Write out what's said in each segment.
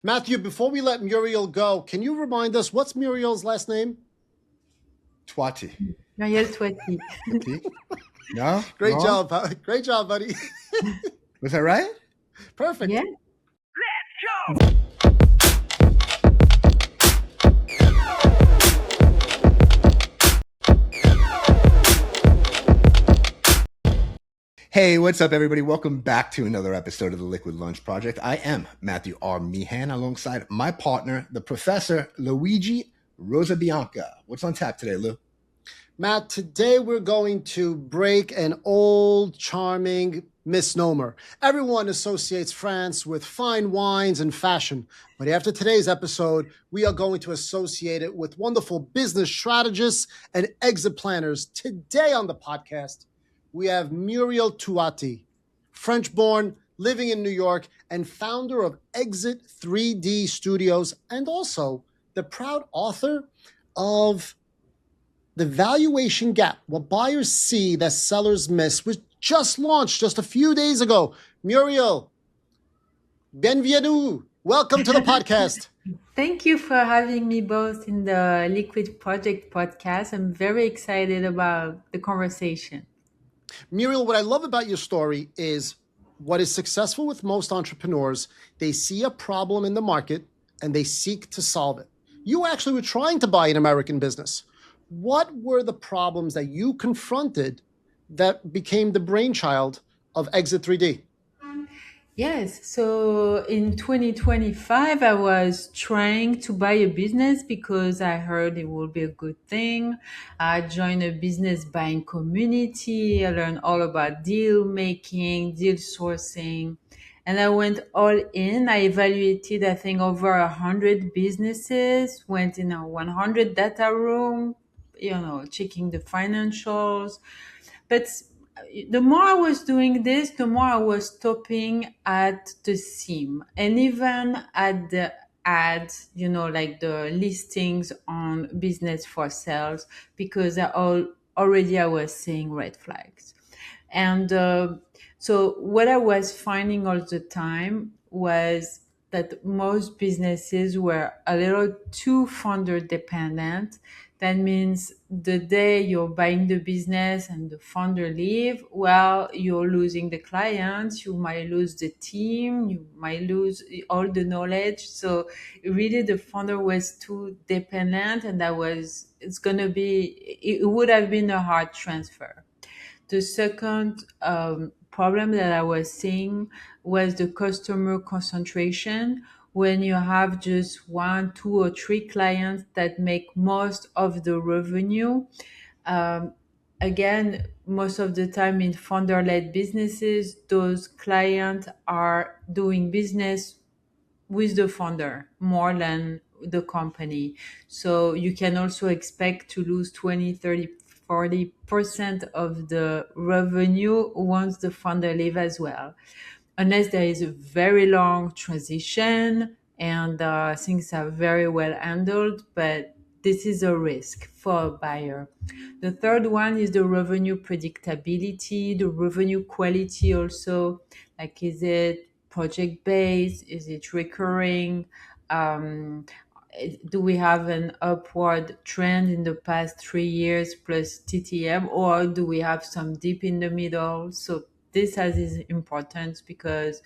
Matthew, before we let Muriel go, can you remind us what's Muriel's last name? Touati. Muriel Touati. Okay. No? Great Wrong? job. Great job, buddy. Was that right? Perfect. Yeah. Hey, what's up, everybody? Welcome back to another episode of the Liquid Lunch Project. I am Matthew R. Meehan, alongside my partner, the Professor Luigi Rosabianca. What's on tap today, Lou? Matt, today we're going to break an old, charming misnomer. Everyone associates France with fine wines and fashion, but after today's episode, we are going to associate it with wonderful business strategists and exit planners. Today on the podcast, we have Muriel Touati, French-born, living in New York, and founder of Exit 3D Studios, and also the proud author of The Valuation Gap, What Buyers See That Sellers Miss, was just launched just a few days ago. Muriel, bienvenue. Welcome to the podcast. Thank you for having me both in the Liquid Project podcast. I'm very excited about the conversation. Muriel, what I love about your story is what is successful with most entrepreneurs. They see a problem in the market and they seek to solve it. You actually were trying to buy an American business. What were the problems that you confronted that became the brainchild of Exit 3D? Yes, so in 2025, I was trying to buy a business because I heard it would be a good thing. I joined a business buying community. I learned all about deal making, deal sourcing, and I went all in. I evaluated, I think, over 100 businesses, went in a 100 data room, checking the financials. But the more I was doing this, the more I was stopping at the seam and even at the ads, like the listings on business for sales, because already I was seeing red flags. And so what I was finding all the time was that most businesses were a little too founder dependent. That means the day you're buying the business and the founder leave, well, you're losing the clients, you might lose the team, you might lose all the knowledge. So really the founder was too dependent, and it would have been a hard transfer. The second problem that I was seeing was the customer concentration. When you have just one, two, or three clients that make most of the revenue, again, most of the time in founder-led businesses, those clients are doing business with the founder more than the company. So you can also expect to lose 20, 30, 40% of the revenue once the founder leave as well, unless there is a very long transition and things are very well handled. But this is a risk for a buyer. The third one is the revenue predictability, the revenue quality also. Like, is it project based? Is it recurring? Do we have an upward trend in the past 3 years plus TTM, or do we have some dip in the middle? So this has its importance because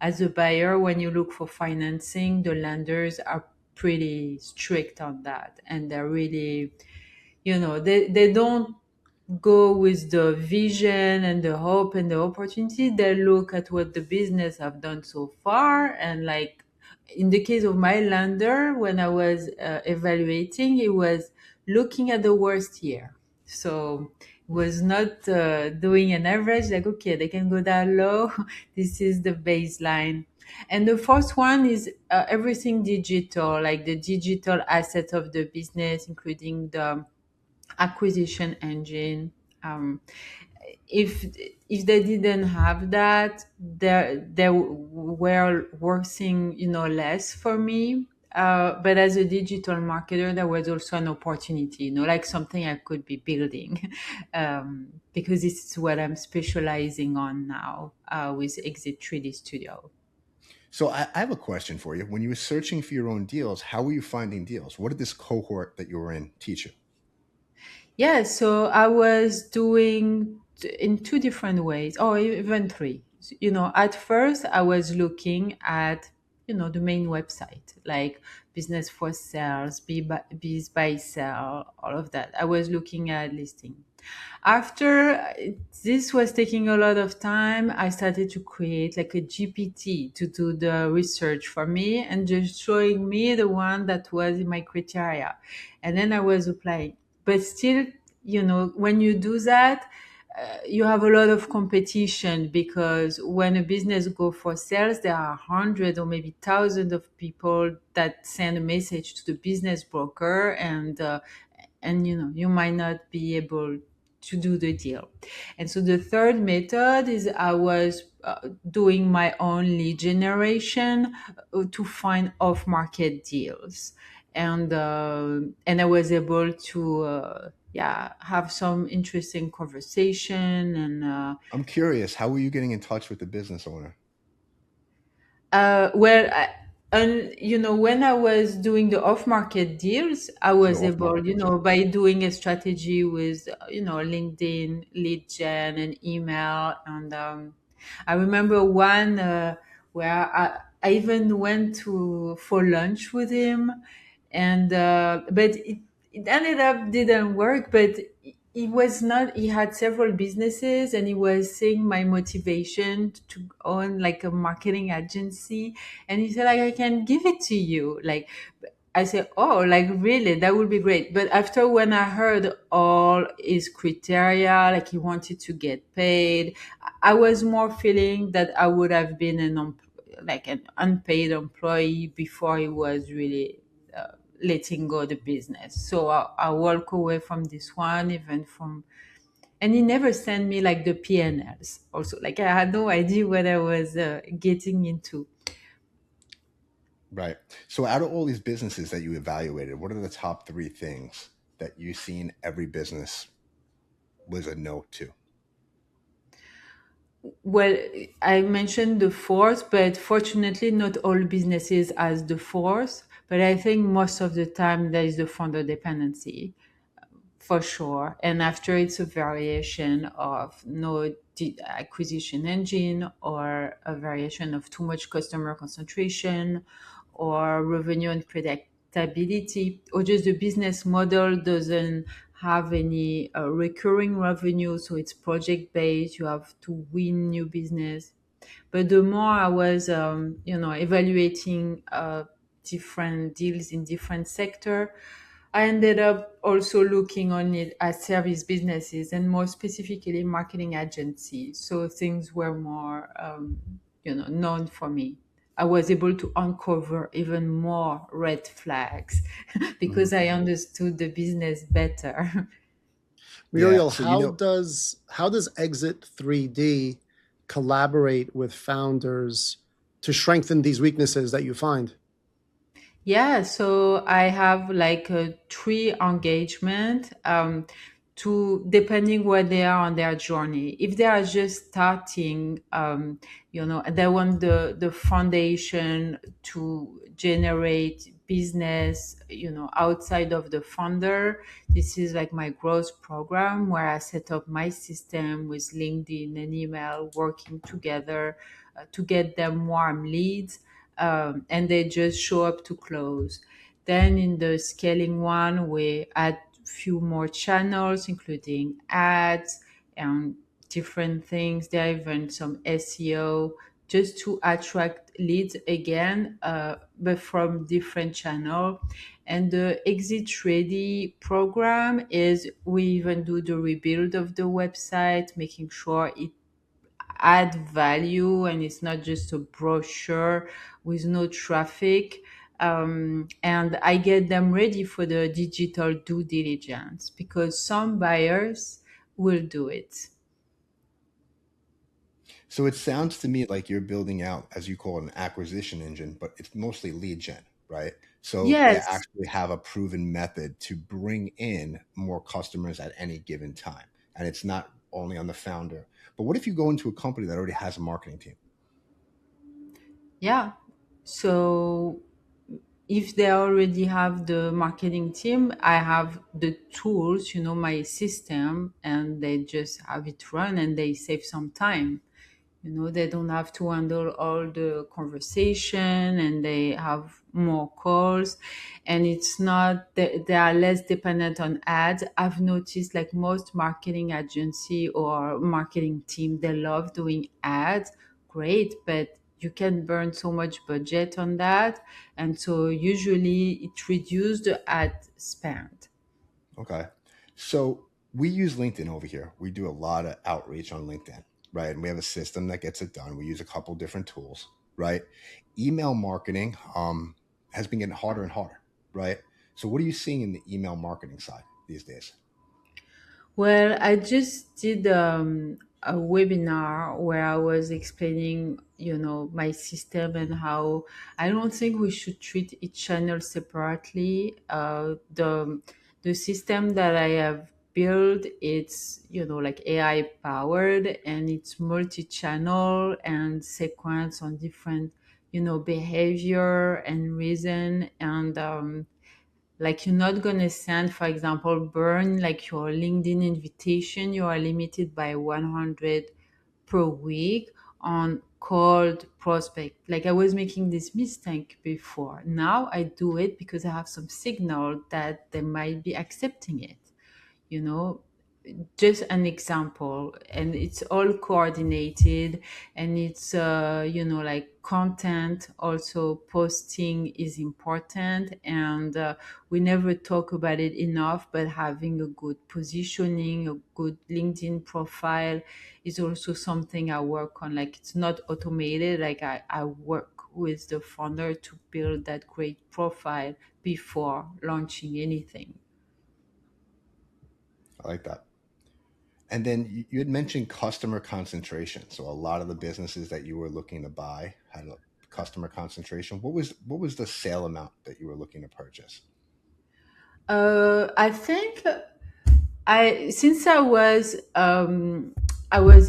as a buyer, when you look for financing, the lenders are pretty strict on that, and they're really, they don't go with the vision and the hope and the opportunity. They look at what the business have done so far, and like in the case of my lender, when I was evaluating, it was looking at the worst year. So it was not doing an average, like, okay, they can go that low. This is the baseline. And the fourth one is everything digital, like the digital asset of the business, including the acquisition engine. Um, if they didn't have that, they were working, less for me. But as a digital marketer, there was also an opportunity, like something I could be building, because this is what I'm specializing on now with Exit 3D Studio. So I have a question for you. When you were searching for your own deals, how were you finding deals? What did this cohort that you were in teach you? Yeah, so I was doing in two different ways, or even three. At first I was looking at, the main website, like business for sales, biz by sell, all of that. I was looking at listing. After this was taking a lot of time, I started to create like a GPT to do the research for me and just showing me the one that was in my criteria. And then I was applying. But still, when you do that, you have a lot of competition because when a business go for sales, there are hundreds or maybe thousands of people that send a message to the business broker, and you might not be able to do the deal. And so the third method is I was doing my own lead generation to find off market deals, and I was able to have some interesting conversation. And I'm curious, how were you getting in touch with the business owner? well, and when I was doing the off-market deals, I So the was off able, market deals, yeah. by doing a strategy with, LinkedIn, lead gen, and email. And I remember one where I even went to for lunch with him, and but it ended up didn't work. But he was not. He had several businesses, and he was seeing my motivation to own like a marketing agency, and he said like, I can give it to you. Like, I said, oh, like really, that would be great. But after when I heard all his criteria, like he wanted to get paid, I was more feeling that I would have been like an unpaid employee before he was really letting go the business. So I walk away from this one, even from, and he never sent me like the PNLs. Also, like I had no idea what I was getting into. Right. So out of all these businesses that you evaluated, what are the top three things that you've seen every business was a no to? Well, I mentioned the fourth, but fortunately, not all businesses has the fourth. But I think most of the time there is the founder dependency, for sure. And after, it's a variation of no acquisition engine, or a variation of too much customer concentration, or revenue unpredictability, or just the business model doesn't have any recurring revenue. So it's project based. You have to win new business. But the more I was, evaluating different deals in different sector, I ended up also looking on it as service businesses, and more specifically marketing agencies. So things were more, known for me. I was able to uncover even more red flags Mhm. because I understood the business better. Yeah. Muriel, So, how does Exit 3D collaborate with founders to strengthen these weaknesses that you find? Yeah, so I have like a three engagement, to depending where they are on their journey. If they are just starting, they want the foundation to generate business, outside of the founder. This is like my growth program where I set up my system with LinkedIn and email working together to get them warm leads, and they just show up to close. Then in the scaling one, we add few more channels, including ads and different things. There are even some SEO just to attract leads again, but from different channel. And the exit ready program is we even do the rebuild of the website, making sure it add value and it's not just a brochure with no traffic. And I get them ready for the digital due diligence because some buyers will do it. so it sounds to me like you're building out, as you call it, an acquisition engine, but it's mostly lead gen, right? So they Yes. actually have a proven method to bring in more customers at any given time. And it's not only on the founder. But what if you go into a company that already has a marketing team? Yeah. So if they already have the marketing team, I have the tools, my system, and they just have it run and they save some time. They don't have to handle all the conversation and they have more calls, and it's not they are less dependent on ads. I've noticed like most marketing agency or marketing team, they love doing ads, great, but you can burn so much budget on that, and so usually it reduces the ad spend. Okay. So we use LinkedIn over here. We do a lot of outreach on LinkedIn, right? And we have a system that gets it done. We use a couple different tools, right? Email marketing has been getting harder and harder, right? So what are you seeing in the email marketing side these days? Well, I just did a webinar where I was explaining, my system and how I don't think we should treat each channel separately. The system that I have built, it's like AI powered, and it's multi-channel and sequence on different behavior and reason, and like you're not gonna send, for example, burn like your LinkedIn invitation. You are limited by 100 per week on cold prospect. Like I was making this mistake before. Now I do it because I have some signal that they might be accepting it. You know, just an example, and it's all coordinated, and it's like content also posting is important, and we never talk about it enough, but having a good positioning, a good LinkedIn profile is also something I work on. Like it's not automated, like I work with the founder to build that great profile before launching anything. I like that. And then you had mentioned customer concentration. So a lot of the businesses that you were looking to buy had a customer concentration. What was the sale amount that you were looking to purchase? I think I since I was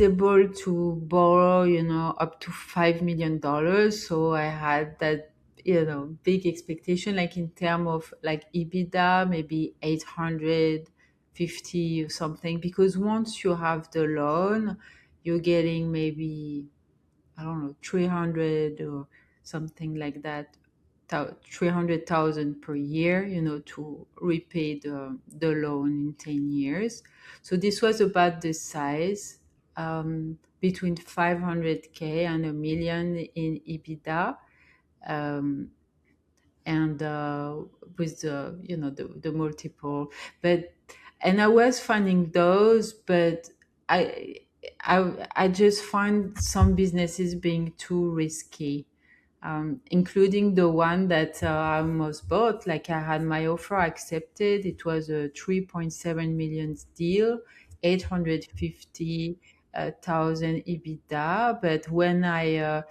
able to borrow, up to $5 million. So I had that, big expectation, like in term of like EBITDA, maybe 850 or something. Because once you have the loan, you're getting maybe, I don't know, 300 or something like that, 300,000 per year, to repay the loan in 10 years. So this was about the size, between 500K and a million in EBITDA. Um, and with the multiple, but and I was finding those, but i I just find some businesses being too risky, including the one that I almost bought. Like I had my offer accepted. It was a 3.7 million deal, 850 thousand EBITDA. But when I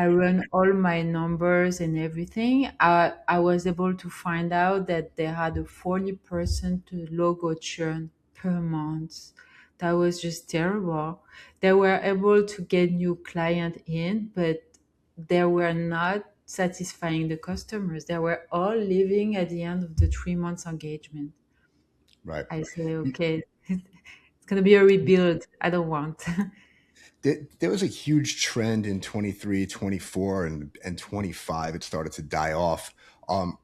run all my numbers and everything, I was able to find out that they had a 40% logo churn per month. That was just terrible. They were able to get new client in, but they were not satisfying the customers. They were all leaving at the end of the 3 months engagement. Right. I say, You- okay, it's gonna be a rebuild. I don't want. there was a huge trend in 23, 24, and 25. It started to die off. Um,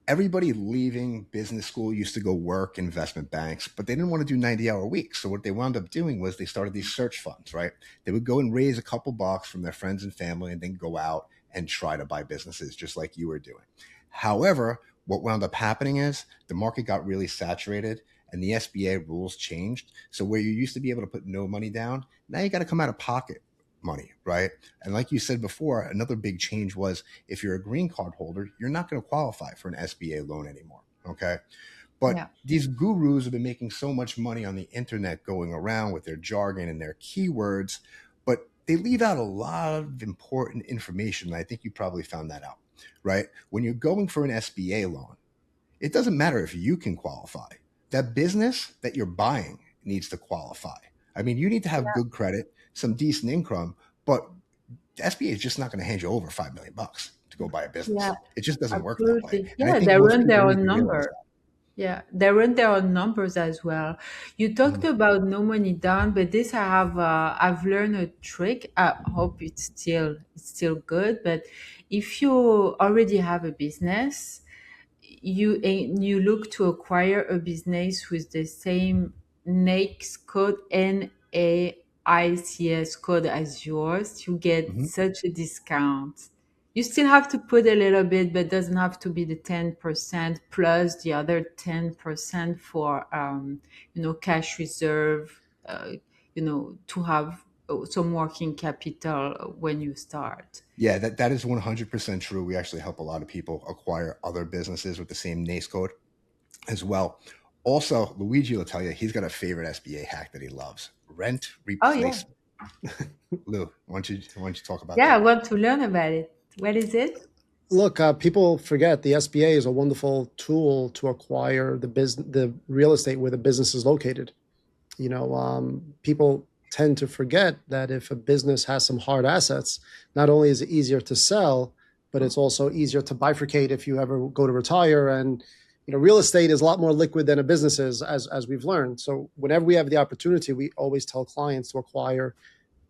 Everybody leaving business school used to go work investment banks, but they didn't want to do 90-hour weeks. So what they wound up doing was they started these search funds, right? They would go and raise a couple bucks from their friends and family and then go out and try to buy businesses just like you were doing. However, what wound up happening is the market got really saturated and the SBA rules changed. So where you used to be able to put no money down, now you got to come out of pocket money, right? And like you said before, another big change was if you're a green card holder, you're not going to qualify for an SBA loan anymore. Okay. But Yeah. these gurus have been making so much money on the internet going around with their jargon and their keywords, but they leave out a lot of important information. And I think you probably found that out, right? When you're going for an SBA loan, it doesn't matter if you can qualify. That business that you're buying needs to qualify. I mean, you need to have good credit, some decent income, but the SBA is just not going to hand you over $5 million to go buy a Yeah, business. It just doesn't work that way. absolutely. And I Yeah, think they most run people their need own to realize number. Yeah, they run their own numbers as well. You that. talked about no money down, but this I've learned a trick. I hope it's still good. But if you already have a business, you look to acquire a business with the same NAICS code, NAICS code as yours, you get Mhm. such a discount. You still have to put a little bit, but it doesn't have to be the 10% plus the other 10% for cash reserve, to have some working capital when you start. Yeah, that is 100% true. We actually help a lot of people acquire other businesses with the same NAICS code as well. Also, Luigi will tell you he's got a favorite SBA hack that he loves: rent Oh yeah. replacement. Lou, why don't you talk about Yeah, I that? want to learn about it. What is it? Look, people forget the SBA is a wonderful tool to acquire the real estate where the business is located. People tend to forget that if a business has some hard assets, not only is it easier to sell, but it's also easier to bifurcate if you ever go to retire. And real estate is a lot more liquid than a business is, as we've learned. So whenever we have the opportunity, we always tell clients to acquire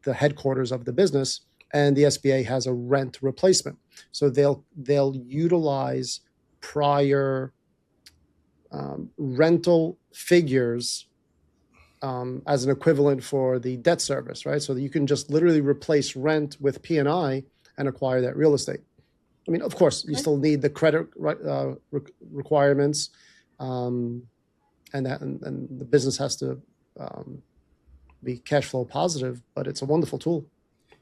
the headquarters of the business, and the SBA has a rent replacement. So they'll utilize prior rental figures as an equivalent for the debt service, right? So that you can just literally replace rent with P&I and acquire that real estate. I mean, of course, you still need the credit requirements, and the business has to be cash flow positive, but it's a wonderful tool.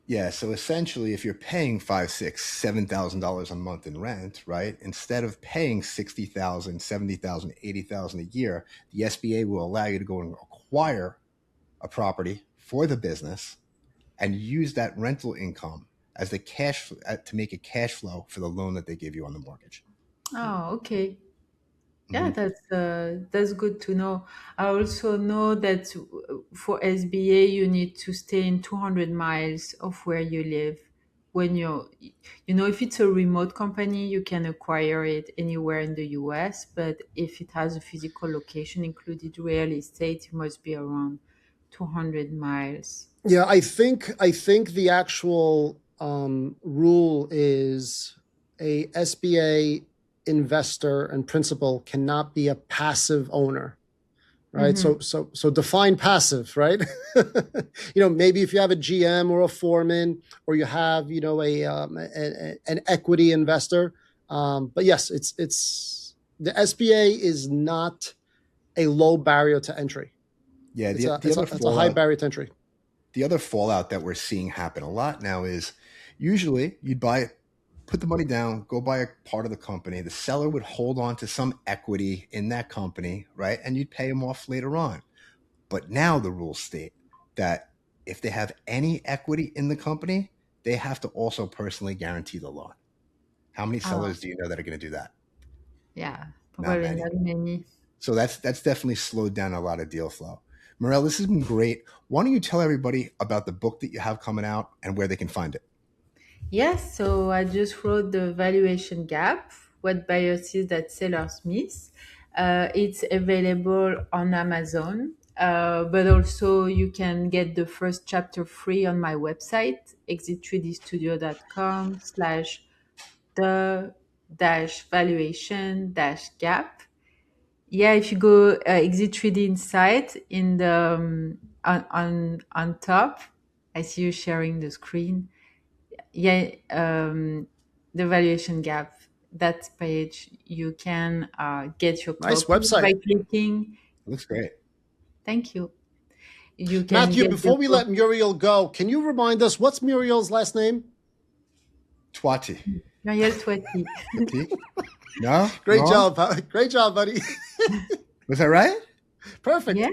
Yeah, so essentially, if you're paying $5, $6, $7,000 a month in rent, right? Instead of paying $60,000, $70,000, $80,000 a year, the SBA will allow you to go and acquire a property for the business and use that rental income as the cash to make a cash flow for the loan that they give you on the mortgage. Oh, okay. Yeah, Mhm. that's good to know. I also know that for SBA, you need to stay in 200 miles of where you live. When if it's a remote company, you can acquire it anywhere in the US. But if it has a physical location, included real estate, you must be around 200 miles. Yeah, I think the actual rule is a SBA investor and principal cannot be a passive owner, right? Mm-hmm. So define passive, right? Maybe if you have a GM or a foreman, or you have an equity investor, but yes, it's the SBA is not a low barrier to entry. Yeah, It's the, a the it's a other it's a high fallout barrier to entry. the other fallout that we're seeing happen a lot now is usually you'd put the money down, go buy a part of the company. The seller would hold on to some equity in that company, right? And you'd pay them off later on. But now the rules state that if they have any equity in the company, they have to also personally guarantee the loan. How many Oh, sellers do you know that are going to do that? yeah, Not probably many. not many. So that's definitely slowed down a lot of deal flow. Muriel, this has been great. Why don't you tell everybody about the book that you have coming out and where they can find it? Yes, so I just wrote the valuation gap, what buyers see that sellers miss. It's available on Amazon, but also you can get the first chapter free on my website, exit3dstudio.com slash the dash valuation dash gap. Yeah, if you go exit 3D Insight in the on top, I see you sharing the screen. Yeah, the valuation gap, that page, you can get your Nice copy website. by clicking. It looks great. Thank you. You can Matthew, get the before we copy. let Muriel go, can you remind us what's Muriel's last name? Touati. Muriel Touati. Touati? No? Great Wrong? job. Great job, buddy. Was that right? Perfect. Yeah,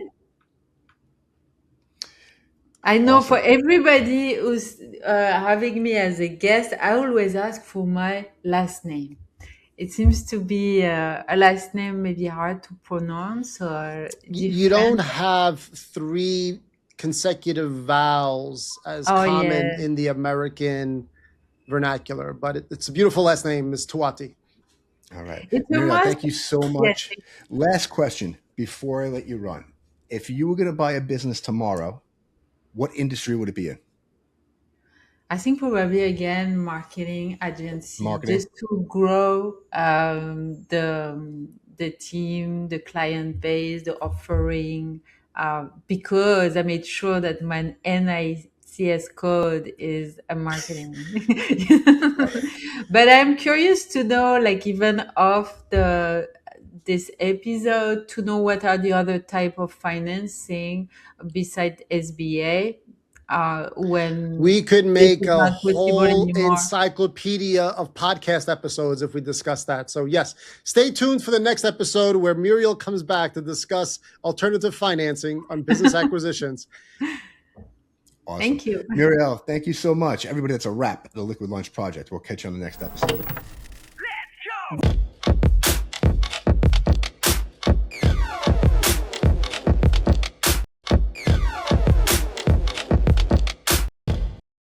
I know for Awesome. everybody who's having me as a guest, I always ask for my last name. It seems to be a last name maybe hard to pronounce or You don't different. have three consecutive vowels as Oh common yeah. in the American vernacular, but it's a beautiful last name, Ms. Touati. All right. It's a Muriel, must. thank you so Yes, much. Last question before I let you run. If you were going to buy a business tomorrow, what industry would it be in? I think probably again marketing agency, Marketing? just to grow the team, the client base, the offering, because I made sure that my NICS code is a marketing. But I'm curious to know, like even off this episode, to know what are the other type of financing besides SBA, when We could this make is a not possible whole anymore. encyclopedia of podcast episodes if we discuss that. So yes, stay tuned for the next episode where Muriel comes back to discuss alternative financing on business acquisitions. Awesome. Thank you. Muriel, thank you so much. Everybody, that's a wrap. The Liquid Lunch Project. We'll catch you on the next episode.